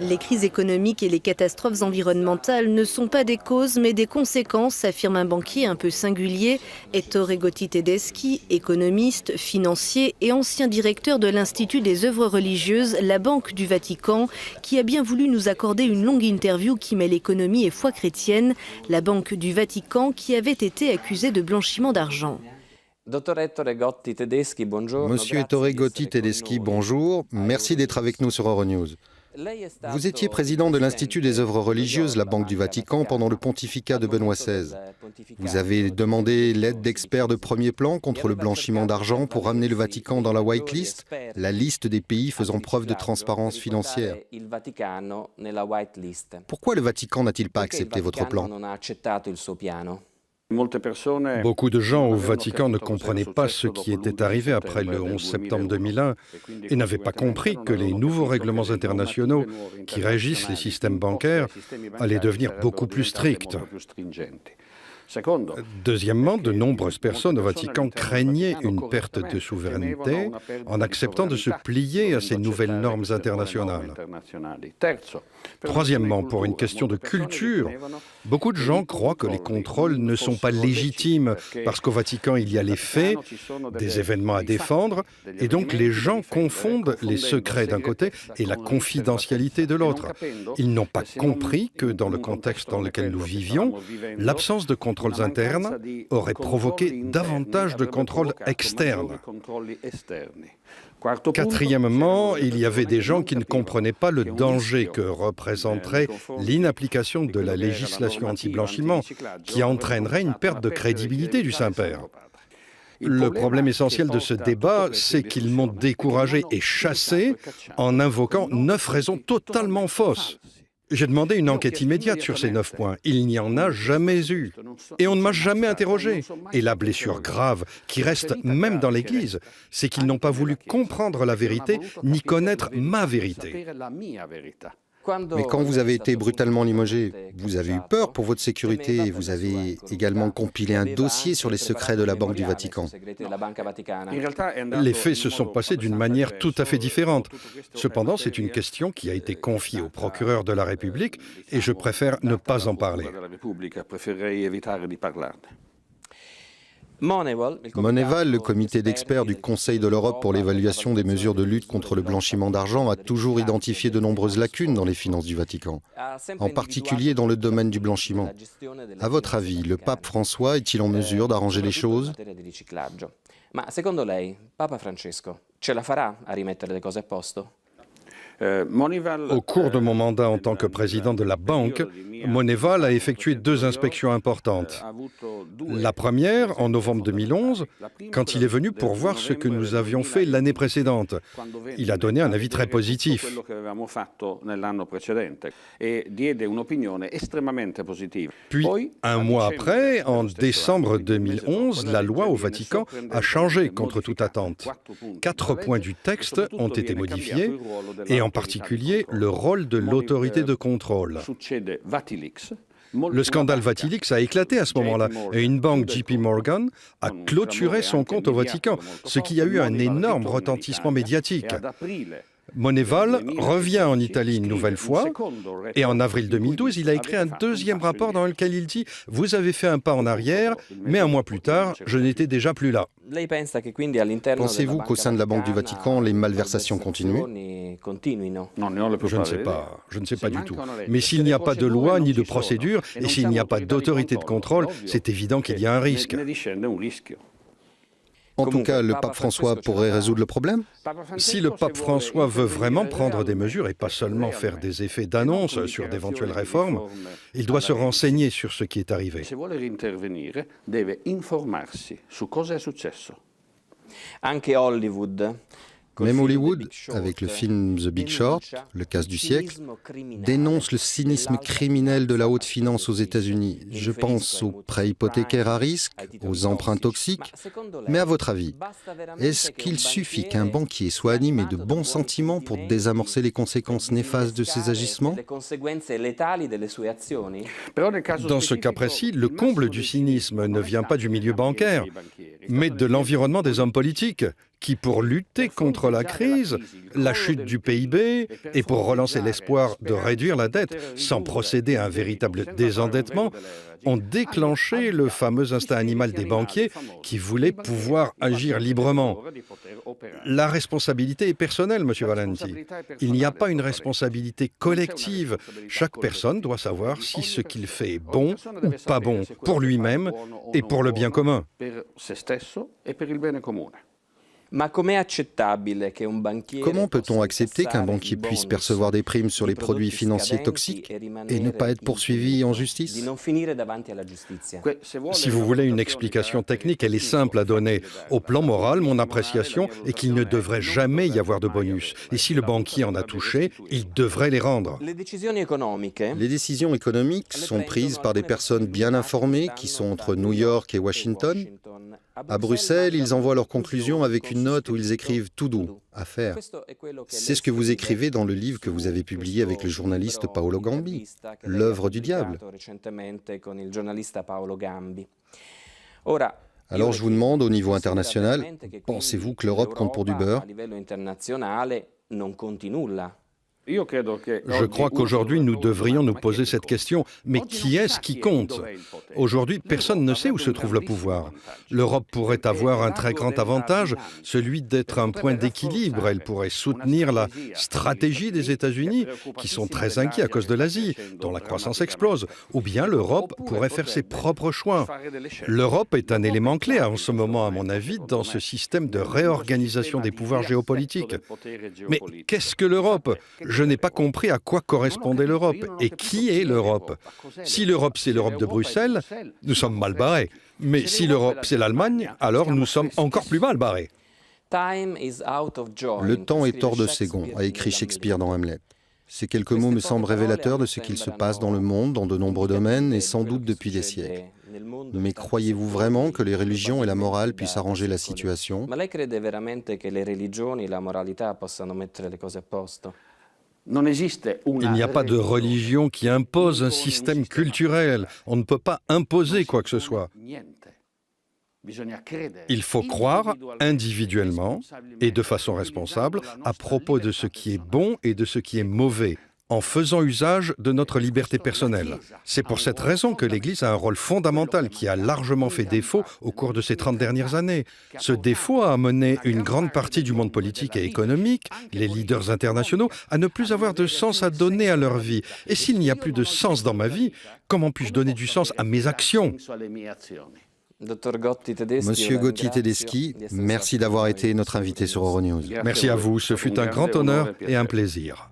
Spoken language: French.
Les crises économiques et les catastrophes environnementales ne sont pas des causes mais des conséquences, affirme un banquier un peu singulier, Ettore Gotti Tedeschi, économiste, financier et ancien directeur de l'Institut des œuvres religieuses, la Banque du Vatican, qui a bien voulu nous accorder une longue interview qui mêle économie et foi chrétienne, la Banque du Vatican qui avait été accusée de blanchiment d'argent. Monsieur Ettore Gotti Tedeschi, bonjour. Merci d'être avec nous sur Euronews. Vous étiez président de l'Institut des œuvres religieuses, la Banque du Vatican, pendant le pontificat de Benoît XVI. Vous avez demandé l'aide d'experts de premier plan contre le blanchiment d'argent pour ramener le Vatican dans la whitelist, la liste des pays faisant preuve de transparence financière. Pourquoi le Vatican n'a-t-il pas accepté votre plan ? Beaucoup de gens au Vatican ne comprenaient pas ce qui était arrivé après le 11 septembre 2001 et n'avaient pas compris que les nouveaux règlements internationaux qui régissent les systèmes bancaires allaient devenir beaucoup plus stricts. Deuxièmement, de nombreuses personnes au Vatican craignaient une perte de souveraineté en acceptant de se plier à ces nouvelles normes internationales. Troisièmement, pour une question de culture, beaucoup de gens croient que les contrôles ne sont pas légitimes parce qu'au Vatican, il y a les faits, des événements à défendre, et donc les gens confondent les secrets d'un côté et la confidentialité de l'autre. Ils n'ont pas compris que dans le contexte dans lequel nous vivions, l'absence de contrôles internes aurait provoqué davantage de contrôles externes. Quatrièmement, il y avait des gens qui ne comprenaient pas le danger que représenterait l'inapplication de la législation anti-blanchiment, qui entraînerait une perte de crédibilité du Saint-Père. Le problème essentiel de ce débat, c'est qu'ils m'ont découragé et chassé en invoquant 9 raisons totalement fausses. J'ai demandé une enquête immédiate sur ces 9 points. Il n'y en a jamais eu. Et on ne m'a jamais interrogé. Et la blessure grave qui reste même dans l'Église, c'est qu'ils n'ont pas voulu comprendre la vérité ni connaître ma vérité. Mais quand vous avez été brutalement limogé, vous avez eu peur pour votre sécurité et vous avez également compilé un dossier sur les secrets de la Banque du Vatican. Les faits se sont passés d'une manière tout à fait différente. Cependant, c'est une question qui a été confiée au procureur de la République et je préfère ne pas en parler. Moneval, le comité d'experts du Conseil de l'Europe pour l'évaluation des mesures de lutte contre le blanchiment d'argent, a toujours identifié de nombreuses lacunes dans les finances du Vatican, en particulier dans le domaine du blanchiment. À votre avis, le pape François est-il en mesure d'arranger les choses ? Au cours de mon mandat en tant que président de la banque, Moneval a effectué 2 inspections importantes. La première, en novembre 2011, quand il est venu pour voir ce que nous avions fait l'année précédente. Il a donné un avis très positif. Puis, un mois après, en décembre 2011, la loi au Vatican a changé contre toute attente. 4 points du texte ont été modifiés, et en particulier le rôle de l'autorité de contrôle. Le scandale Vatilix a éclaté à ce moment-là et une banque JP Morgan a clôturé son compte au Vatican, ce qui a eu un énorme retentissement médiatique. Moneval revient en Italie une nouvelle fois et en avril 2012, il a écrit un 2e rapport dans lequel il dit « Vous avez fait un pas en arrière, mais un mois plus tard, je n'étais déjà plus là ». Pensez-vous qu'au sein de la Banque du Vatican, les malversations continuent ? Je ne sais pas du tout. Mais s'il n'y a pas de loi ni de procédure et s'il n'y a pas d'autorité de contrôle, c'est évident qu'il y a un risque. En tout cas, le pape François pourrait résoudre le problème ? Si le pape François veut vraiment prendre des mesures et pas seulement faire des effets d'annonce sur d'éventuelles réformes, il doit se renseigner sur ce qui est arrivé. Même Hollywood, avec le film The Big Short, le casse du siècle, dénonce le cynisme criminel de la haute finance aux États-Unis. Je pense aux prêts hypothécaires à risque, aux emprunts toxiques. Mais à votre avis, est-ce qu'il suffit qu'un banquier soit animé de bons sentiments pour désamorcer les conséquences néfastes de ses agissements ? Dans ce cas précis, le comble du cynisme ne vient pas du milieu bancaire, mais de l'environnement des hommes politiques, qui, pour lutter contre la crise, la chute du PIB et pour relancer l'espoir de réduire la dette sans procéder à un véritable désendettement, ont déclenché le fameux instinct animal des banquiers qui voulaient pouvoir agir librement. La responsabilité est personnelle, M. Valenti. Il n'y a pas une responsabilité collective. Chaque personne doit savoir si ce qu'il fait est bon ou pas bon pour lui-même et pour le bien commun. Comment peut-on accepter qu'un banquier puisse percevoir des primes sur les produits financiers toxiques et ne pas être poursuivi en justice? Si vous voulez une explication technique, elle est simple à donner. Au plan moral, mon appréciation est qu'il ne devrait jamais y avoir de bonus. Et si le banquier en a touché, il devrait les rendre. Les décisions économiques sont prises par des personnes bien informées qui sont entre New York et Washington. À Bruxelles, ils envoient leurs conclusions avec une note où ils écrivent « tout doux, à faire ». C'est ce que vous écrivez dans le livre que vous avez publié avec le journaliste Paolo Gambi, « L'œuvre du diable ». Alors je vous demande, au niveau international, pensez-vous que l'Europe compte pour du beurre? Je crois qu'aujourd'hui, nous devrions nous poser cette question. Mais qui est-ce qui compte? Aujourd'hui, personne ne sait où se trouve le pouvoir. L'Europe pourrait avoir un très grand avantage, celui d'être un point d'équilibre. Elle pourrait soutenir la stratégie des États-Unis, qui sont très inquiets à cause de l'Asie, dont la croissance explose. Ou bien l'Europe pourrait faire ses propres choix. L'Europe est un élément clé en ce moment, à mon avis, dans ce système de réorganisation des pouvoirs géopolitiques. Mais qu'est-ce que l'Europe? Je n'ai pas compris à quoi correspondait l'Europe et qui est l'Europe. Si l'Europe, c'est l'Europe de Bruxelles, nous sommes mal barrés. Mais si l'Europe, c'est l'Allemagne, alors nous sommes encore plus mal barrés. Le temps est hors de ses gonds, a écrit Shakespeare dans Hamlet. Ces quelques mots me semblent révélateurs de ce qu'il se passe dans le monde, dans de nombreux domaines, et sans doute depuis des siècles. Mais croyez-vous vraiment que les religions et la morale puissent arranger la situation? Il n'y a pas de religion qui impose un système culturel. On ne peut pas imposer quoi que ce soit. Il faut croire individuellement et de façon responsable à propos de ce qui est bon et de ce qui est mauvais, en faisant usage de notre liberté personnelle. C'est pour cette raison que l'Église a un rôle fondamental qui a largement fait défaut au cours de ces 30 dernières années. Ce défaut a amené une grande partie du monde politique et économique, les leaders internationaux, à ne plus avoir de sens à donner à leur vie. Et s'il n'y a plus de sens dans ma vie, comment puis-je donner du sens à mes actions? Monsieur Gotti Tedeschi, merci d'avoir été notre invité sur Euronews. Merci à vous, ce fut un grand honneur et un plaisir.